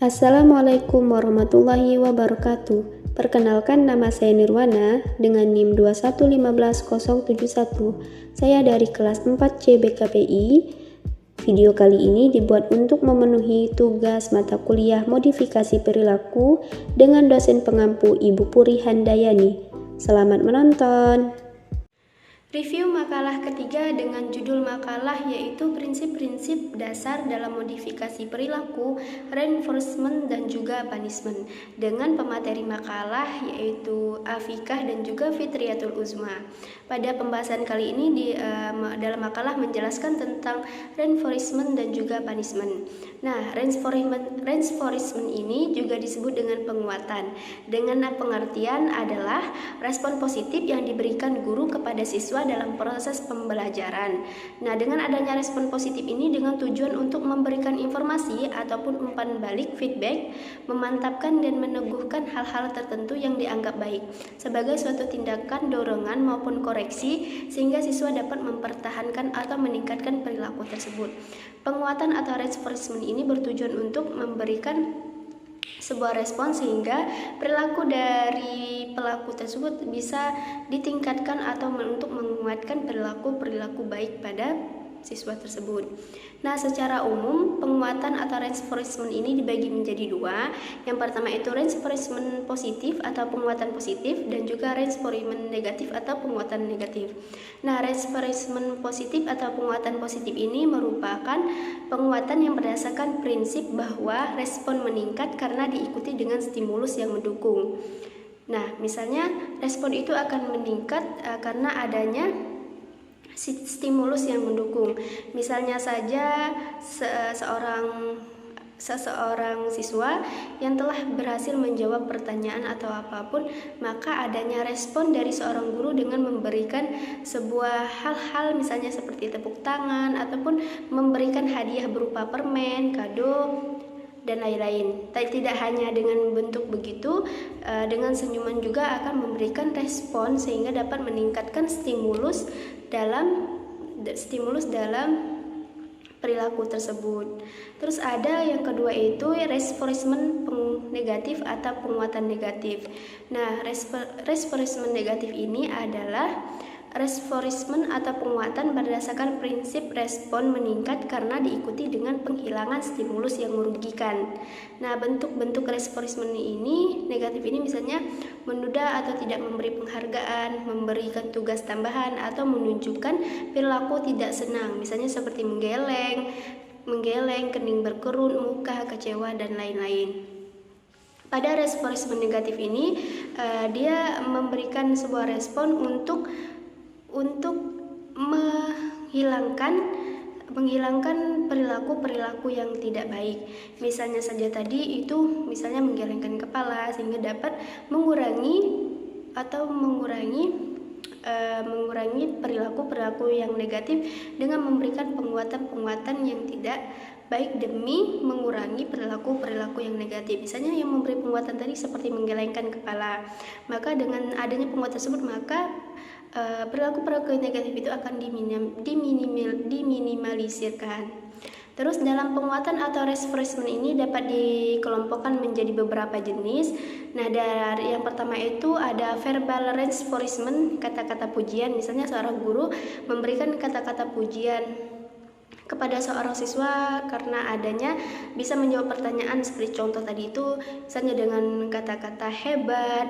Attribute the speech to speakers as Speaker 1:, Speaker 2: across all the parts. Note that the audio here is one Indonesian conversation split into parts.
Speaker 1: Assalamualaikum warahmatullahi wabarakatuh. Perkenalkan, nama saya Nirwana dengan NIM 2115071. Saya dari kelas 4C BKPI. Video kali ini dibuat untuk memenuhi tugas mata kuliah modifikasi perilaku dengan dosen pengampu Ibu Puri Handayani. Selamat menonton. Review makalah ketiga dengan judul makalah yaitu prinsip-prinsip dasar dalam modifikasi perilaku, reinforcement dan juga punishment, dengan pemateri makalah yaitu Afikah dan juga Fitriyatul Uzma. Pada pembahasan kali ini dalam makalah menjelaskan tentang reinforcement dan juga punishment. Nah, reinforcement ini juga disebut dengan penguatan. Dengan pengertian adalah respon positif yang diberikan guru kepada siswa dalam proses pembelajaran. Nah, dengan adanya respon positif ini dengan tujuan untuk memberikan informasi ataupun umpan balik feedback, memantapkan dan meneguhkan hal-hal tertentu yang dianggap baik sebagai suatu tindakan dorongan maupun koreksi sehingga siswa dapat mempertahankan atau meningkatkan perilaku tersebut. Penguatan atau reinforcement ini bertujuan untuk memberikan sebuah respon sehingga perilaku dari pelaku tersebut bisa ditingkatkan atau untuk menguatkan perilaku baik pada siswa tersebut. Nah, secara umum penguatan atau reinforcement ini dibagi menjadi dua. Yang pertama itu reinforcement positif atau penguatan positif dan juga reinforcement negatif atau penguatan negatif. Nah, reinforcement positif atau penguatan positif ini merupakan penguatan yang berdasarkan prinsip bahwa respon meningkat karena diikuti dengan stimulus yang mendukung. Nah, misalnya respon itu akan meningkat karena adanya stimulus yang mendukung. Misalnya saja seseorang siswa yang telah berhasil menjawab pertanyaan atau apapun, maka adanya respon dari seorang guru dengan memberikan sebuah hal-hal misalnya seperti tepuk tangan ataupun memberikan hadiah berupa permen, kado dan lain-lain. Tidak hanya dengan bentuk begitu, dengan senyuman juga akan memberikan respon sehingga dapat meningkatkan stimulus dalam perilaku tersebut. Terus ada yang kedua itu reinforcement negatif atau penguatan negatif. Nah, reinforcement negatif ini adalah reinforcement atau penguatan berdasarkan prinsip respon meningkat karena diikuti dengan penghilangan stimulus yang merugikan. Nah, bentuk-bentuk reinforcement ini negatif ini misalnya menunda atau tidak memberi penghargaan, memberikan tugas tambahan atau menunjukkan perilaku tidak senang, misalnya seperti menggeleng, kening berkerut, muka kecewa dan lain-lain. Pada reinforcement negatif ini dia memberikan sebuah respon untuk menghilangkan perilaku yang tidak baik. Misalnya saja tadi itu misalnya menggelengkan kepala sehingga dapat mengurangi perilaku yang negatif dengan memberikan penguatan yang tidak baik demi mengurangi perilaku yang negatif. Misalnya yang memberi penguatan tadi seperti menggelengkan kepala, maka dengan adanya penguatan tersebut maka perilaku negatif itu akan diminimalisirkan. Terus dalam penguatan atau reinforcement ini dapat dikelompokkan menjadi beberapa jenis. Nah, dari yang pertama itu ada verbal reinforcement, kata-kata pujian. Misalnya seorang guru memberikan kata-kata pujian kepada seorang siswa karena adanya bisa menjawab pertanyaan seperti contoh tadi itu, misalnya dengan kata-kata hebat,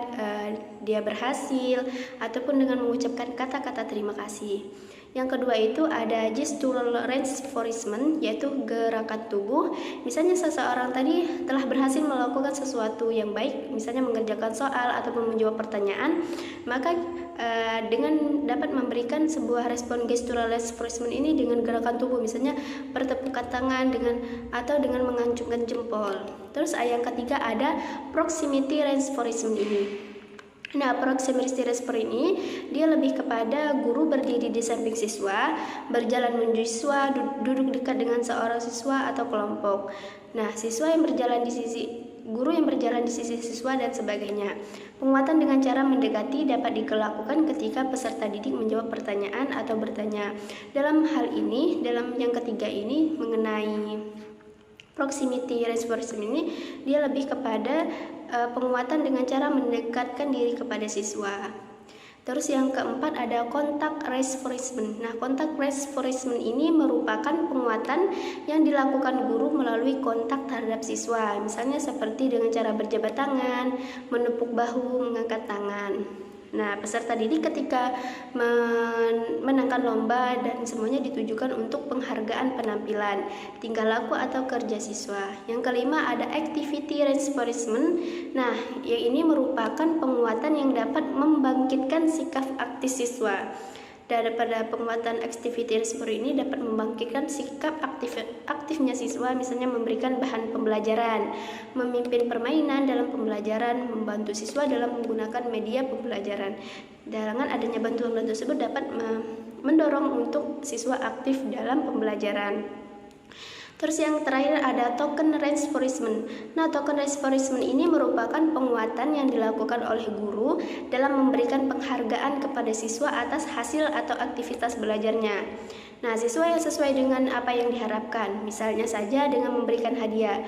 Speaker 1: dia berhasil, ataupun dengan mengucapkan kata-kata terima kasih. Yang kedua itu ada gestural reinforcement, yaitu gerakan tubuh. Misalnya seseorang tadi telah berhasil melakukan sesuatu yang baik, misalnya mengerjakan soal ataupun menjawab pertanyaan, maka dengan dapat memberikan sebuah respon gestural reinforcement ini dengan gerakan tubuh, misalnya bertepukan tangan dengan mengacungkan jempol. Terus yang ketiga ada proximity reinforcement ini. Nah, proximity reinforcement ini dia lebih kepada guru berdiri di samping siswa, berjalan menuju siswa, duduk dekat dengan seorang siswa atau kelompok. Nah, guru yang berjalan di sisi siswa dan sebagainya. Penguatan dengan cara mendekati dapat dilakukan ketika peserta didik menjawab pertanyaan atau bertanya. Dalam hal ini, dalam yang ketiga ini mengenai Proximity reinforcement ini dia lebih kepada penguatan dengan cara mendekatkan diri kepada siswa. Terus yang keempat ada contact reinforcement. Nah, contact reinforcement ini merupakan penguatan yang dilakukan guru melalui kontak terhadap siswa. Misalnya seperti dengan cara berjabat tangan, menepuk bahu, mengangkat tangan. Nah, peserta didik ketika menangkan lomba dan semuanya ditujukan untuk penghargaan penampilan, tingkah laku atau kerja siswa. Yang kelima ada activity reinforcement. Nah, yang ini merupakan penguatan yang dapat membangkitkan sikap aktif siswa. Daripada penguatan activity reinforcement ini dapat membangkitkan sikap aktifnya siswa, misalnya memberikan bahan pembelajaran, memimpin permainan dalam pembelajaran, membantu siswa dalam menggunakan media pembelajaran. Dengan adanya bantuan tersebut dapat mendorong untuk siswa aktif dalam pembelajaran. Terus yang terakhir ada token reinforcement. Nah, token reinforcement ini merupakan penguatan yang dilakukan oleh guru dalam memberikan penghargaan kepada siswa atas hasil atau aktivitas belajarnya. Nah, siswa yang sesuai dengan apa yang diharapkan, misalnya saja dengan memberikan hadiah.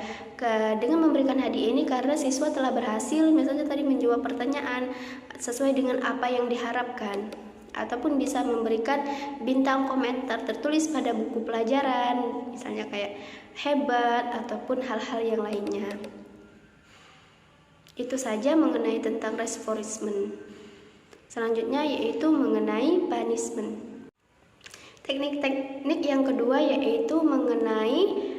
Speaker 1: Dengan memberikan hadiah ini karena siswa telah berhasil, misalnya tadi menjawab pertanyaan sesuai dengan apa yang diharapkan. Ataupun bisa memberikan bintang komentar tertulis pada buku pelajaran, misalnya kayak hebat ataupun hal-hal yang lainnya. Itu saja mengenai tentang reinforcement. Selanjutnya yaitu mengenai punishment. Teknik-teknik yang kedua yaitu mengenai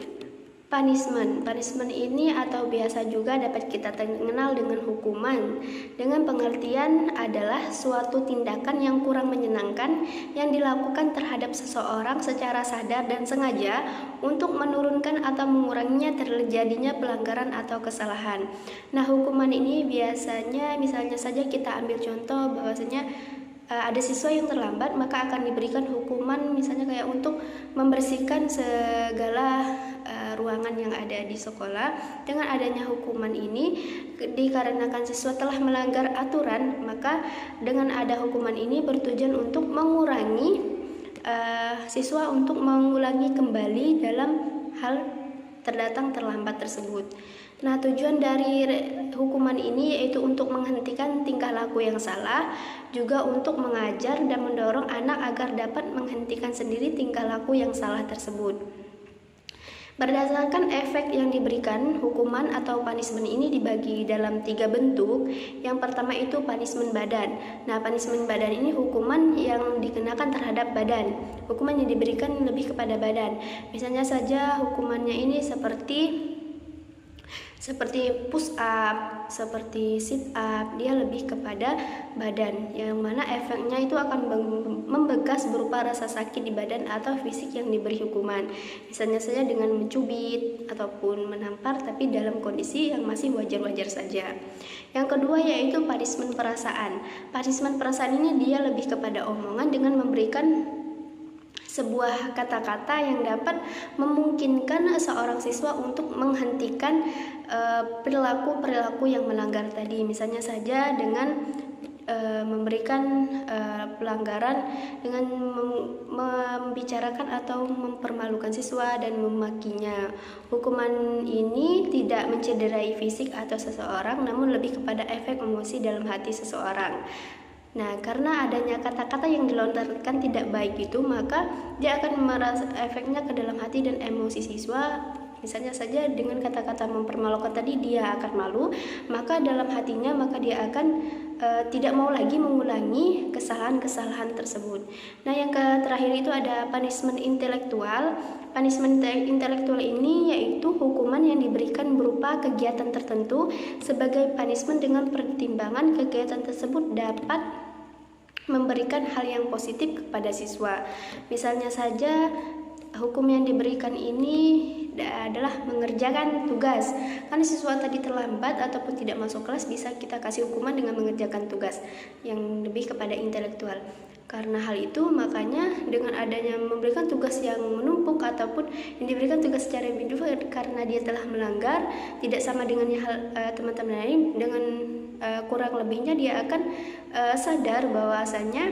Speaker 1: punishment. Punishment ini atau biasa juga dapat kita kenal dengan hukuman. Dengan pengertian adalah suatu tindakan yang kurang menyenangkan yang dilakukan terhadap seseorang secara sadar dan sengaja untuk menurunkan atau menguranginya terjadinya pelanggaran atau kesalahan. Nah, hukuman ini biasanya misalnya saja kita ambil contoh bahwasanya ada siswa yang terlambat, maka akan diberikan hukuman misalnya kayak untuk membersihkan segala ruangan yang ada di sekolah. Dengan adanya hukuman ini dikarenakan siswa telah melanggar aturan, maka dengan ada hukuman ini bertujuan untuk mengurangi siswa untuk mengulangi kembali dalam hal terdatang terlambat tersebut. Nah, tujuan dari hukuman ini yaitu untuk menghentikan tingkah laku yang salah, juga untuk mengajar dan mendorong anak agar dapat menghentikan sendiri tingkah laku yang salah tersebut. Berdasarkan efek yang diberikan, hukuman atau punishment ini dibagi dalam 3 bentuk. Yang pertama itu punishment badan. Nah, punishment badan ini hukuman yang dikenakan terhadap badan. Hukuman yang diberikan lebih kepada badan. Misalnya saja hukumannya ini seperti push up, seperti sit up, dia lebih kepada badan, yang mana efeknya itu akan membekas berupa rasa sakit di badan atau fisik yang diberi hukuman. Misalnya saja dengan mencubit ataupun menampar, tapi dalam kondisi yang masih wajar-wajar saja. Yang kedua yaitu punishment perasaan. Punishment perasaan ini dia lebih kepada omongan dengan memberikan sebuah kata-kata yang dapat memungkinkan seorang siswa untuk menghentikan perilaku-perilaku yang melanggar tadi. Misalnya saja dengan memberikan pelanggaran dengan membicarakan atau mempermalukan siswa dan memakinya. Hukuman ini tidak mencederai fisik atau seseorang, namun lebih kepada efek emosi dalam hati seseorang. Nah, karena adanya kata-kata yang dilontarkan tidak baik itu, maka dia akan merasa efeknya ke dalam hati dan emosi siswa. Misalnya saja dengan kata-kata mempermalukan tadi dia akan malu, maka dalam hatinya maka dia akan tidak mau lagi mengulangi kesalahan-kesalahan tersebut. Nah, yang terakhir itu ada punishment intelektual. Punishment intelektual ini yaitu hukuman yang diberikan berupa kegiatan tertentu sebagai punishment dengan pertimbangan kegiatan tersebut dapat memberikan hal yang positif kepada siswa. Misalnya saja hukum yang diberikan ini adalah mengerjakan tugas. Karena siswa tadi terlambat ataupun tidak masuk kelas, bisa kita kasih hukuman dengan mengerjakan tugas yang lebih kepada intelektual. Karena hal itu, makanya dengan adanya memberikan tugas yang menumpuk ataupun yang diberikan tugas secara individu karena dia telah melanggar, tidak sama dengan teman-teman lain, dengan kurang lebihnya dia akan sadar bahwasanya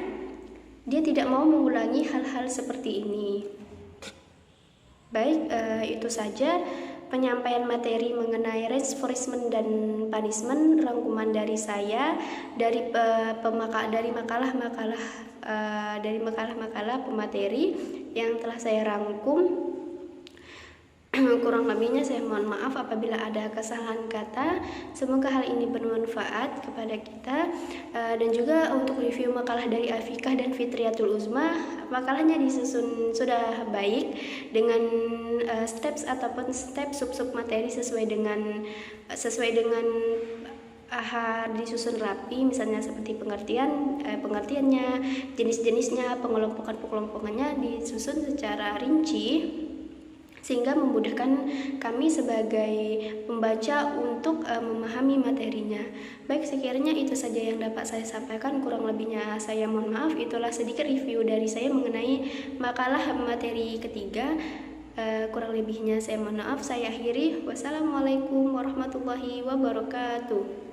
Speaker 1: dia tidak mau mengulangi hal-hal seperti ini. Baik, itu saja penyampaian materi mengenai reinforcement dan punishment, rangkuman dari saya dari makalah-makalah pemateri yang telah saya rangkum. Kurang lebihnya saya mohon maaf apabila ada kesalahan kata. Semoga hal ini bermanfaat kepada kita. Dan juga untuk review makalah dari Afikah dan Fitriyatul Uzma, makalahnya disusun sudah baik dengan steps ataupun step sub-sub materi sesuai dengan disusun rapi, misalnya seperti pengertiannya, jenis-jenisnya, pengelompokannya disusun secara rinci sehingga memudahkan kami sebagai pembaca untuk memahami materinya. Baik, sekiranya itu saja yang dapat saya sampaikan, kurang lebihnya saya mohon maaf. Itulah sedikit review dari saya mengenai makalah materi ketiga. Kurang lebihnya saya mohon maaf. Saya akhiri. Wassalamualaikum warahmatullahi wabarakatuh.